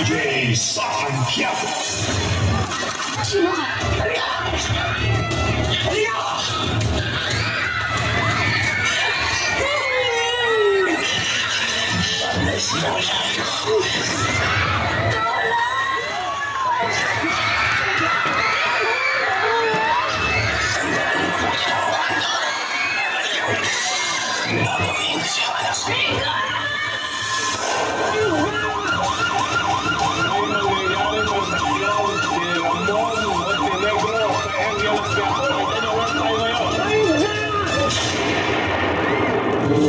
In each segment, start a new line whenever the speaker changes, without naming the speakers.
DJ Santiago.
Sino ka?
Halika! Halika! Panas na lang. Babawin ko siya, anak ko.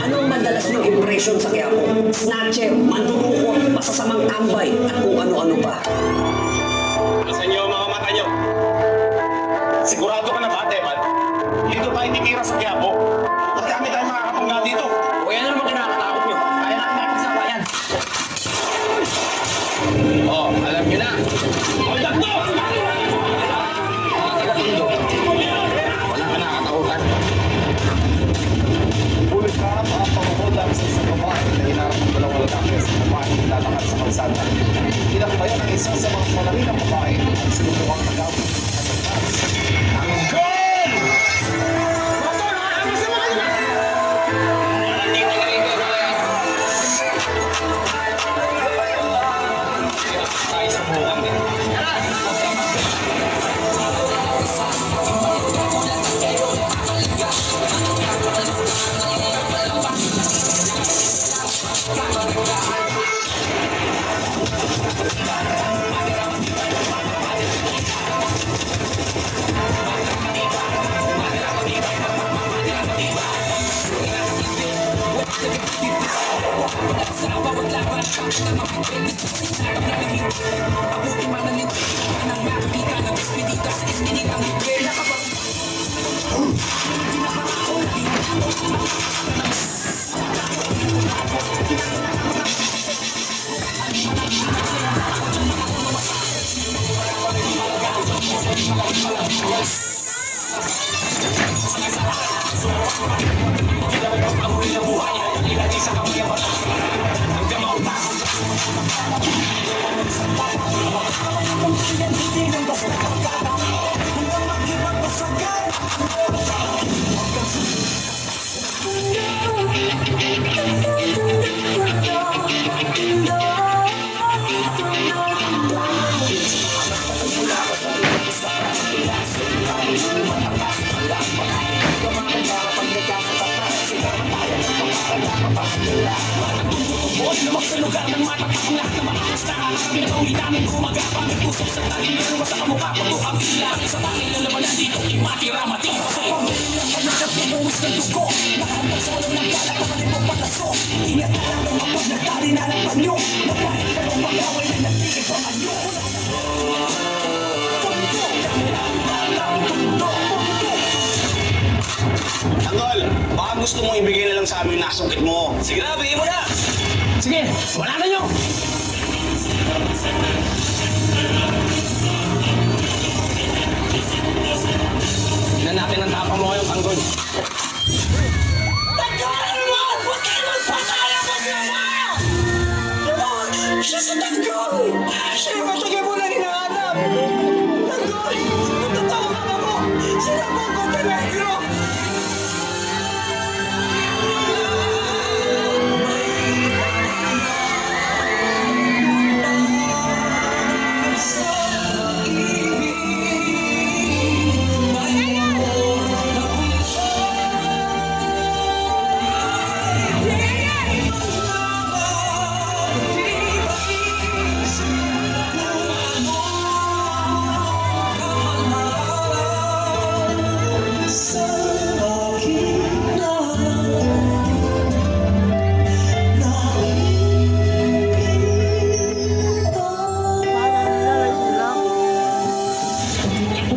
Anong madalas niyong impression sa Quiapo? Snatcher, mandurukot, masasamang tambay, at kung ano-ano pa.
Asan niyo ang mga mata niyo? Sigurado ka na ba, Teman? Dito tayo titira sa Quiapo? Marami tayong makakapangga dito.
O yan naman kinakatakot nyo. Kaya natin natin sa bayan. Oh, alam nyo na.
Hold up to!
Taga-tundo. Walang kinakatakutan.
Ulit karap ang pangungod ang sa babae na hinarap ng dalawang lalaki sa babae na lalakad sa kalsada. Tinakbayan ang isa sa mga malaki ng babae at sinubukang nagawin ng pagkakas.
Tayo sa buwan din.
Tanggol, baka gusto mong ibigay na lang sa amin nasungkit mo. Sige na, bigay mo na!
Sige, wala na nyo. Tignan natin ang tapang mo ngayong tanggol.
Siya sa tanggol! Siya yung matagay mo na hinahanap! Tanggol! Natatawagan ako! Sila po ang Montenegro!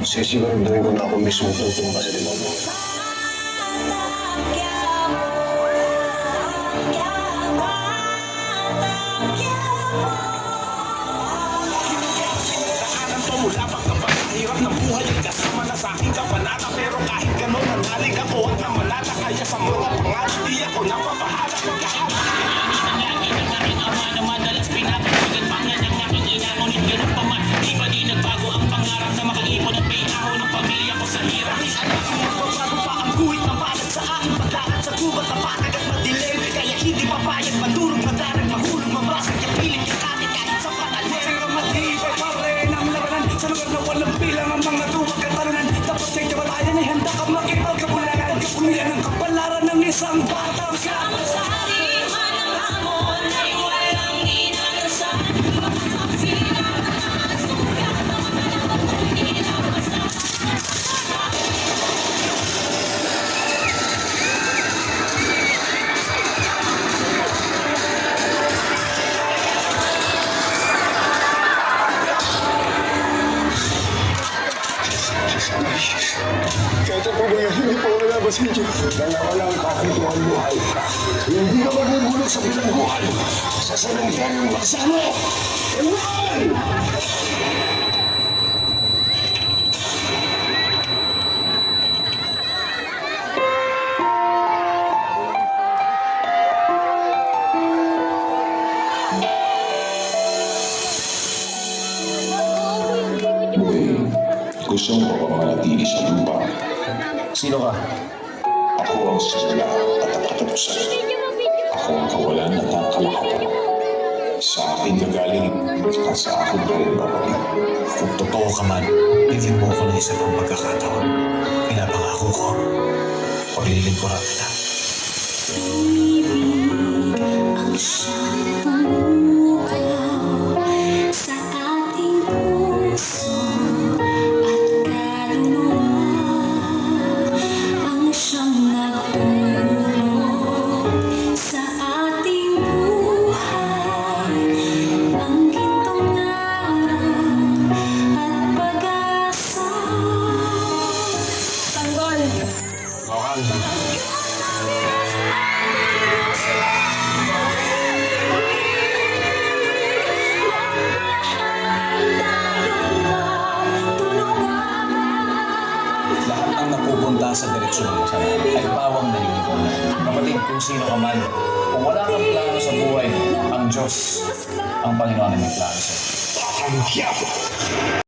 Sisiguraduhin ko na ako mismo tutumba sa limang mo.
Nakaran to mula pagkapagkahirap ng buhay ay kasama na sa aking kapanata. Pero kahit gano'n nanalig ako at namanata. Kaya sa mga pangalan di ako napapahala. Pagkaharap
pasensya na nawalang kahit ang buhay. Hindi ka magbubulog sa bilangguan sa sementeryong magsano. Ewan!
Gusto mo bang manatili sa lupa?
Sino ka?
Ako ang simula at ang katapusan. Ako ang kawalan at ang kalakapan. Sa akin gagaling at sa akin pa rin babalik.
Kung totoo ka man, bigyan mo ako ng isa pang pagkakataon. Pinapangako ko, paglilingkuran kita.
Ang siyang pumukaw sa ating puso at kaluluwa. Ang siyang nagtulong sa ating buhay. Ang gintong araw at pag-asa. Tanggol!
Lahat ng napupunta sa direksyon ng masama ay bawang nalilipunan. Kapatid, kung sino ka man, kung wala kang plano sa buhay, ang Diyos, ang Panginoon ay may plano sa iyo.
Ang diabo!